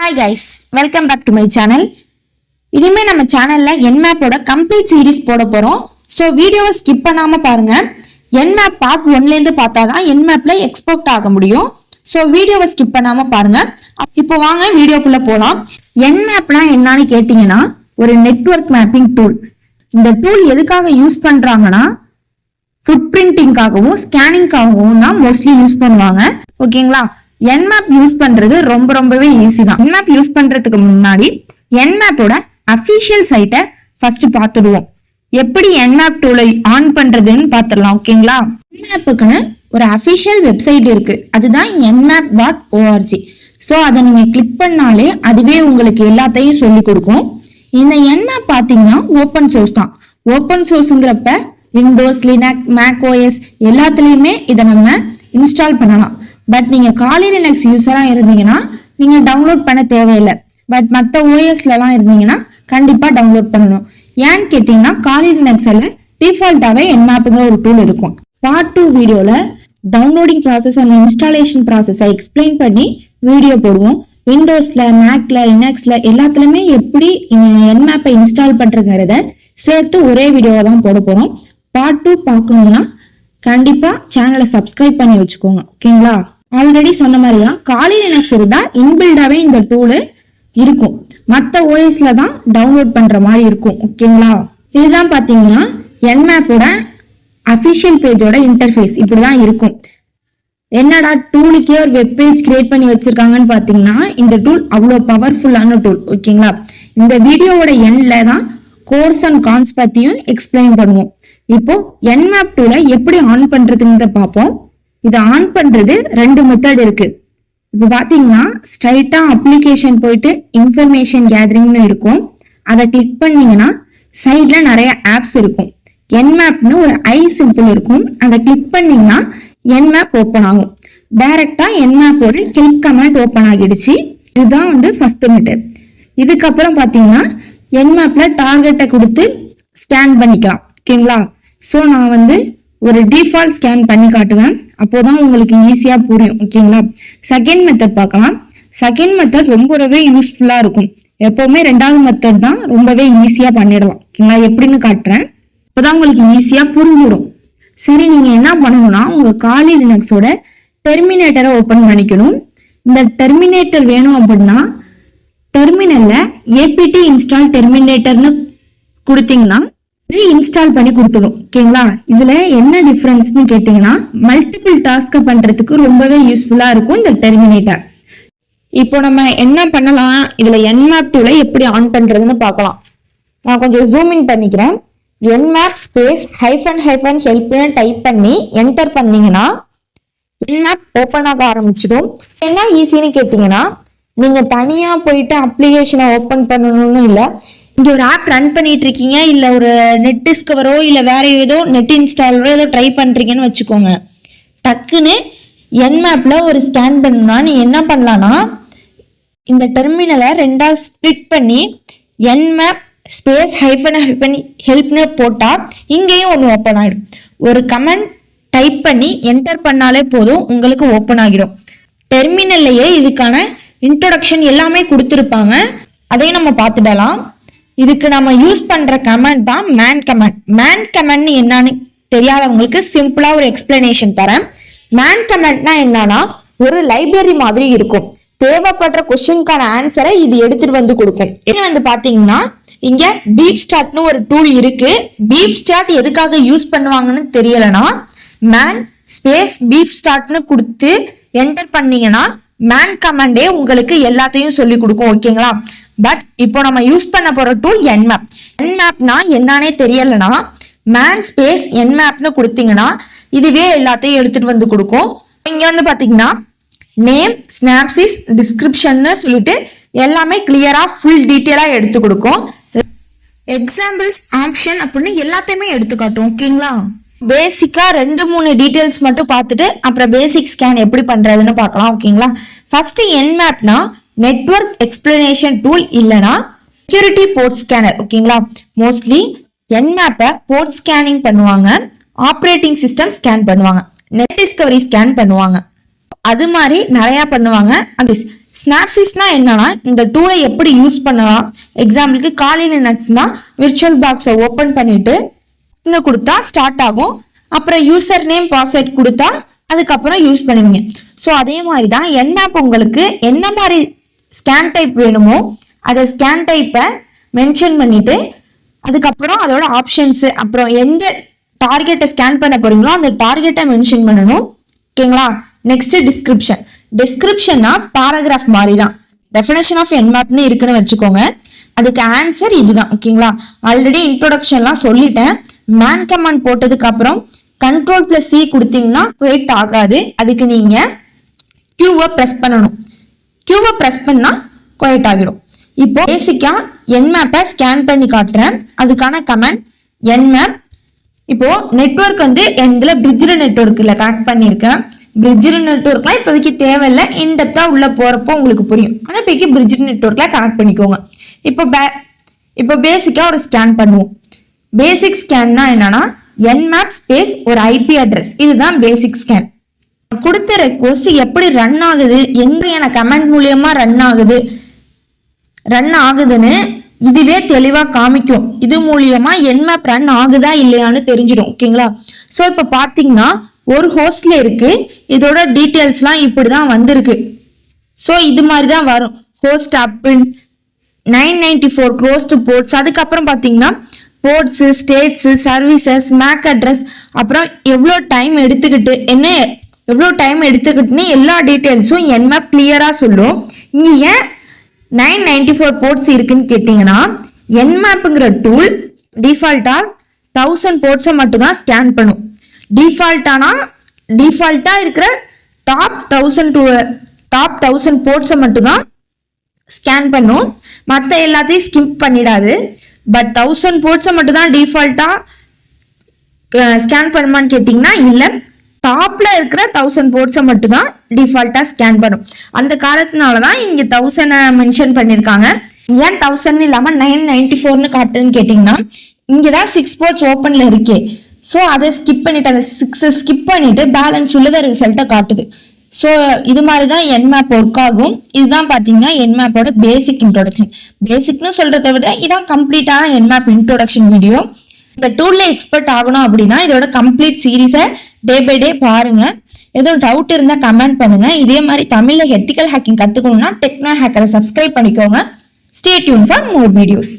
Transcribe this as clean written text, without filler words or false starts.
Hi guys, welcome back to my channel. இனிமே நம்ம சேனல்ல Nmap-ஓட கம்ப்ளீட் சீரிஸ் போட போறோம். சோ வீடியோவை ஸ்கிப் பண்ணாம பாருங்க. Nmap பார்ட் 1ல இருந்து பார்த்தாதான் Nmap-ல எக்ஸ்போர்ட் ஆக முடியும். சோ வீடியோவை ஸ்கிப் பண்ணாம பாருங்க. இப்போ வாங்க வீடியோக்குள்ள போலாம். Nmap-னா என்னன்னு கேட்டிங்கனா ஒரு நெட்வொர்க் மேப்பிங் டூல். இந்த டூல் எதுக்காக யூஸ் பண்றாங்கன்னா ஃபுட் பிரிண்டிங்காகவும் ஸ்கேனிங்காகவும் தான் மோஸ்ட்லி யூஸ் பண்ணுவாங்க. ஓகேங்களா? Nmap யூஸ் பண்றது ரொம்பவே ஈஸி தான். Nmap யூஸ் பண்றதுக்கு முன்னாடி Nmap-ஓட அபிஷியல் சைட்டை ஃபர்ஸ்ட் பார்த்துடுவோம். எப்படி Nmap டூலை ஆன் பண்றதுன்னு பார்த்துடலாம். ஓகேங்களா? Nmap-க்குன்னு ஒரு அபிஷியல் வெப்சைட் இருக்கு. அதுதான் nmap.org. ஸோ அதை நீங்க கிளிக் பண்ணாலே அதுவே உங்களுக்கு எல்லாத்தையும் சொல்லி கொடுக்கும். இந்த Nmap பாத்தீங்கன்னா ஓப்பன் சோர்ஸ் தான். ஓப்பன் சோர்ஸ்ங்கிறப்ப விண்டோஸ், லினக்ஸ், மேக் ஓஎஸ் எல்லாத்துலயுமே இதை நம்ம இன்ஸ்டால் பண்ணலாம். பட் நீங்க காலி லினக்ஸ் யூஸரா இருந்தீங்கன்னா நீங்க டவுன்லோட் பண்ண தேவையில்லை. பட் மற்ற ஓஎஸ்லாம் இருந்தீங்கன்னா கண்டிப்பா டவுன்லோட் பண்ணணும். ஏன்னு கேட்டீங்கன்னா காலி லினக்ஸ்ல டிஃபால்ட்டாவே Nmap-ங்கிற ஒரு டூல் இருக்கும். பார்ட் 2 வீடியோல டவுன்லோடிங் ப்ராசஸ் அண்ட் இன்ஸ்டாலேஷன் ப்ராசஸை எக்ஸ்பிளைன் பண்ணி வீடியோ போடுவோம். விண்டோஸ்ல, மேக்ல, லினக்ஸ்ல எல்லாத்துலயுமே எப்படி Nmap-ஐ இன்ஸ்டால் பண்றதுங்கிறத சேர்த்து ஒரே வீடியோவை தான் போட போறோம். பார்ட் 2 பார்க்கணும்னா கண்டிப்பா சேனலை சப்ஸ்கிரைப் பண்ணி வச்சுக்கோங்க. ஓகேங்களா? ஆல்ரெடி சொன்ன மாதிரியா காலி லினக்ஸ் இருந்தா இன்பில்டாவே இந்த டூலு இருக்கும். மற்ற ஓஎஸ்ல தான் டவுன்லோட் பண்ற மாதிரி இருக்கும். ஓகேங்களா? இதுதான் பாத்தீங்கன்னா Nmap-ஓட அபிஷியல் பேஜோட இன்டர்ஃபேஸ் இப்படிதான் இருக்கும். என்னடா டூலுக்கே ஒரு வெப் பேஜ் கிரியேட் பண்ணி வச்சிருக்காங்கன்னு பாத்தீங்கன்னா இந்த டூல் அவ்வளவு பவர்ஃபுல்லான டூல். ஓகேங்களா? இந்த வீடியோவோட எண்ட்ல தான் கோர்ஸ் அண்ட் கான்ஸ் பத்தியும் எக்ஸ்பிளைன் பண்ணுவோம். இப்போ Nmap டூலை எப்படி ஆன் பண்றதுன்னு பார்ப்போம். இதை ஆன் பண்றது 2 மெத்தட் இருக்கு. இப்போ பாத்தீங்கன்னா ஸ்ட்ரைட்டா அப்ளிகேஷன் போயிட்டு இன்ஃபர்மேஷன் கேதரிங்னு இருக்கும். அதை கிளிக் பண்ணீங்கன்னா சைட்ல நிறைய ஆப்ஸ் இருக்கும். Nmap-னு ஒரு ஐ சிம்பிள் இருக்கும். அதை கிளிக் பண்ணீங்கன்னா Nmap ஓப்பன் ஆகும். டைரக்டா Nmap-ஓட கிளிக் கமாண்ட் ஓப்பன் ஆகிடுச்சு. இதுதான் ஃபர்ஸ்ட் மெத்தட். இதுக்கப்புறம் பாத்தீங்கன்னா Nmap-ல டார்கெட்டை கொடுத்து ஸ்கேன் பண்ணிக்கலாம். ஓகேங்களா? ஸோ நான் ஒரு டிஃபால்ட் ஸ்கேன் பண்ணி காட்டுவேன். அப்போதான் உங்களுக்கு ஈஸியா புரியும். ஓகேங்களா? செகண்ட் மெத்தட் பார்க்கலாம். செகண்ட் மெத்தட் ரொம்பவே யூஸ்ஃபுல்லா இருக்கும். எப்பவுமே 2வது மெத்தட் தான் ரொம்பவே ஈஸியா பண்ணிடலாம். ஓகேங்களா? எப்படின்னு காட்டுறேன். அப்போதான் உங்களுக்கு ஈஸியா புரிஞ்சிடும். சரி, நீங்க என்ன பண்ணணும்னா உங்க காலி லினக்ஸோட டெர்மினேட்டரை ஓபன் பண்ணிக்கணும். இந்த டெர்மினேட்டர் வேணும் அப்படின்னா டெர்மினல்ல apt இன்ஸ்டால் டெர்மினேட்டர்னு கொடுத்தீங்கன்னா இன்ஸ்டால் பண்ணி கொடுத்துடும். ஓகேங்களா? இதுல என்ன டிஃபரன்ஸ்னு கேட்டீங்கன்னா மல்டிபிள் டாஸ்க பண்றதுக்கு ரொம்பவே யூஸ்ஃபுல்லா இருக்கும் இந்த டெர்மினேட்டர். இப்போ நம்ம என்ன பண்ணலாம், இதுல Nmap டூலை எப்படி ஆன் பண்றதுன்னு பார்க்கலாம். நான் கொஞ்சம் ஜூம் இன் பண்ணிக்கிறேன். Nmap ஸ்பேஸ் -- ஹெல்ப்னு டைப் பண்ணி என்டர் பண்ணீங்கன்னா Nmap ஓப்பன் ஆக ஆரம்பிச்சிடும். என்ன ஈஸின்னு கேட்டீங்கன்னா நீங்க தனியா போயிட்டு அப்ளிகேஷனை ஓப்பன் பண்ணணும்னு இல்லை. இங்க ஒரு ஆப் ரன் பண்ணிட்டு இருக்கீங்க, இல்ல ஒரு நெட் டிஸ்கவரோ இல்ல வேற ஏதோ நெட் இன்ஸ்டாலரோ ஏதோ ட்ரை பண்றீங்கன்னு வச்சுக்கோங்க. டக்குன்னு Nmap-ல ஒரு ஸ்கேன் பண்ணணும்னா நீங்க என்ன பண்ணலாம்னா இந்த டெர்மினலை 2ஆ ஸ்பிளிட் பண்ணி Nmap ஸ்பேஸ் -- ஹெல்ப்னு போட்டா இங்கேயும் ஒன்று ஓப்பன் ஆயிடும். ஒரு கமெண்ட் டைப் பண்ணி என்டர் பண்ணாலே போதும், உங்களுக்கு ஓப்பன் ஆகிடும். டெர்மினல்லையே இதுக்கான இன்ட்ரோடக்ஷன் எல்லாமே கொடுத்துருப்பாங்க. அதையும் நம்ம பார்த்துடலாம். இதுக்கு நம்ம யூஸ் பண்ற கமெண்ட் தான் மேன் கமெண்ட். மேன் கமெண்ட் என்னன்னு தெரியாதவங்களுக்கு சிம்பிளா ஒரு எக்ஸ்பிளனேஷன் தரேன். மேன் கமெண்ட்னா என்னன்னா ஒரு லைப்ரரி மாதிரி இருக்கும். தேவைப்படுற கொஸ்டினுக்கான ஆன்சரை இது எடுத்துட்டு கொடுக்கும். பாத்தீங்கன்னா இங்க பீப் ஸ்டார்ட்னு ஒரு டூல் இருக்கு. பீப் ஸ்டார்ட் எதுக்காக யூஸ் பண்ணுவாங்கன்னு தெரியலனா மேன் ஸ்பேஸ் பீப் ஸ்டார்ட்னு கொடுத்து என்டர் பண்ணீங்கன்னா மேன் கமாண்டே உங்களுக்கு எல்லாத்தையும் சொல்லி கொடுக்கும். ஓகேங்களா? பட் இப்போ நம்ம யூஸ் பண்ண போற டூல் Nmap. Nmapனா என்னன்னே தெரியலனா மேன் ஸ்பேஸ் Nmapனு கொடுத்தீங்கன்னா இதுவே எல்லாத்தையும் எடுத்துட்டு கொடுக்கும். இங்க பாத்தீங்கன்னா நேம், ஸ்னாப்சிஸ், டிஸ்கிரிப்ஷன்னு சொல்லிட்டு எல்லாமே கிளியரா ஃபுல் டீட்டெயிலா எடுத்து கொடுக்கும். எக்ஸாம்பிள்ஸ், ஆப்ஷன் அப்படின்னு எல்லாத்தையுமே எடுத்து காட்டும். ஓகேங்களா? பேசிக்கா 2-3 டீடைல்ஸ் மட்டும் பார்த்துட்டு அப்புறம் பேசிக் ஸ்கேன் எப்படி பண்றதுன்னு பார்க்கலாம். ஓகேங்களா? ஃபர்ஸ்ட் Nmapனா நெட்வொர்க் எக்ஸ்பிளனேஷன் டூல் இல்லனா செக்யூரிட்டி போர்ட் ஸ்கேனர். ஓகேங்களா? மோஸ்ட்லி Nmap-ஐ போர்ட் ஸ்கேனிங் பண்ணுவாங்க, ஆப்ரேட்டிங் சிஸ்டம் ஸ்கேன் பண்ணுவாங்க, நெட் டிஸ்கவரி ஸ்கேன் பண்ணுவாங்க, அது மாதிரி நிறைய பண்ணுவாங்க. அந்த ஸ்னாப்சிஸ்னா என்னன்னா இந்த டூலை எப்படி யூஸ் பண்ணலாம். எக்ஸாம்பிளுக்கு காலி லினக்ஸ்னா விர்ச்சுவல் பாக்ஸை ஓப்பன் பண்ணிட்டு இங்க கொடுத்தா ஸ்டார்ட் ஆகும். அப்புறம் யூசர் நேம் பாஸ்வேர்ட் கொடுத்தா அதுக்கப்புறம் யூஸ் பண்ணுவீங்க. ஸோ அதே மாதிரி தான் Nmap உங்களுக்கு என்ன மாதிரி ஸ்கேன் டைப் வேணுமோ அதை ஸ்கேன் டைப்பை மென்ஷன் பண்ணிட்டு அதுக்கப்புறம் அதோட ஆப்ஷன்ஸ் அப்புறம் எந்த டார்கெட்டை ஸ்கேன் பண்ண போறீங்களோ அந்த டார்கெட்டை மென்ஷன் பண்ணணும். ஓகேங்களா. நெக்ஸ்ட் டிஸ்கிரிப்ஷன்னா பேராகிராஃப் மாதிரி தான். டெஃபினேஷன் ஆஃப் Nmapனு இருக்குன்னு வச்சுக்கோங்க. அதுக்கு ஆன்சர் இதுதான். ஓகேங்களா. ஆல்ரெடி இன்ட்ரோடக்ஷன்லாம் சொல்லிட்டேன். மேன் கமாண்ட் போட்டதுக்கு அப்புறம் Ctrl+C கொடுத்தீங்கன்னா வெயிட் ஆகாது. அதுக்கு நீங்க Qவை பிரஸ் பண்ணணும். Qவை பிரஸ் பண்ணா குவைட் ஆகிடும். இப்போ பேசிக்கா Nmapஐ ஸ்கேன் பண்ணி காட்டுறேன். அதுக்கான கமெண்ட் Nmap. இப்போ நெட்வொர்க் வந்து இதுல பிரிட்ஜ் நெட்வொர்க்ல கனெக்ட் பண்ணியிருக்கேன். பிரிட்ஜ் நெட்வொர்க்லாம் இப்போதைக்கு தேவையில்லை. இன்டெப்தா உள்ள போறப்போ உங்களுக்கு புரியும். ஆனால் இப்போதைக்கு பிரிட்ஜ் நெட்வொர்க்ல கனெக்ட் பண்ணிக்கோங்க. இப்போ பேசிக்கா ஒரு ஸ்கேன் பண்ணுவோம். பேசிக் ஸ்கேன்னா என்னன்னா Nmap ஸ்பேஸ் ஒரு ஐபி அட்ரஸ். இதுதான் பேசிக் ஸ்கேன். கொடுத்த ரெக்வஸ்ட் எப்படி ரன் ஆகுது, எங்க எனக்கு கமெண்ட் மூலியமா ரன் ஆகுதுன்னு இதுவே தெளிவா காமிக்கும். இது மூலியமா Nmap ரன் ஆகுதா இல்லையான்னு தெரிஞ்சிடும். ஓகேங்களா. ஸோ இப்போ பாத்தீங்கன்னா ஒரு ஹோஸ்ட்ல இருக்கு. இதோட டீட்டெயில்ஸ்லாம் இப்படிதான் வந்திருக்கு. ஸோ இது மாதிரி தான் வரும். ஹோஸ்ட் அப் 994 க்ளோஸ்டு போர்ட்ஸ். அதுக்கப்புறம் பார்த்தீங்கன்னா boards, States, services, MAC address, அப்புறம் எவ்வளோ டைம் எடுத்துக்கிட்டுன்னு எல்லா டீட்டெயில்ஸும் Nmap கிளியராக சொல்லும். இங்கே ஏன் 994 போர்ட்ஸ் இருக்குன்னு கேட்டிங்கன்னா Nmapங்கிற டூல் டிஃபால்ட்டாக 1000 போர்ட்ஸை மட்டும் தான் ஸ்கேன் பண்ணும். டிஃபால்ட்டா இருக்கிற டாப் 1000 போர்ட்ஸை மட்டும் தான் ஸ்கேன் பண்ணும். மற்ற எல்லாத்தையும் ஸ்கிப் பண்ணிடாது. பட் 1000 போர்ட்ஸை மட்டும் தான் டிஃபால்ட்டா ஸ்கேன் பண்ணுமான்னு கேட்டிங்கன்னா இல்லை. டாப்ல இருக்கிற 1000 போர்ட்ஸை மட்டும் தான் டிஃபால்ட்டா ஸ்கேன் பண்ணும். அந்த காரணத்தினால தான் இங்க 1000 மென்ஷன் பண்ணியிருக்காங்க. ஏன் 1000 இல்லாம 994ன்னு காட்டுதுன்னு கேட்டிங்கன்னா இங்கதான் 6 போர்ட்ஸ் ஓப்பன்ல இருக்கே. ஸோ அதை ஸ்கிப் பண்ணிட்டு அந்த 6 ஸ்கிப் பண்ணிட்டு பேலன்ஸ் உள்ளத ரிசல்ட்டை காட்டுது. ஸோ இது மாதிரி தான் Nmap ஒர்க் ஆகும். இதுதான் பார்த்தீங்கன்னா Nmapோட பேசிக் இன்ட்ரோடக்ஷன். பேசிக்னு சொல்றதை விட இதான் கம்ப்ளீட்டான Nmap இன்ட்ரோடக்ஷன் வீடியோ. இந்த டூல்ல எக்ஸ்பர்ட் ஆகணும் அப்படின்னா இதோட கம்ப்ளீட் சீரீஸை டே பை டே பாருங்க. எதுவும் டவுட் இருந்தா கமெண்ட் பண்ணுங்க. இதே மாதிரி தமிழ்ல எத்திக்கல் ஹேக்கிங் கத்துக்கணும்னா டெக்னோ ஹேக்கரை சப்ஸ்கிரைப் பண்ணிக்கோங்க. Stay tune for more videos.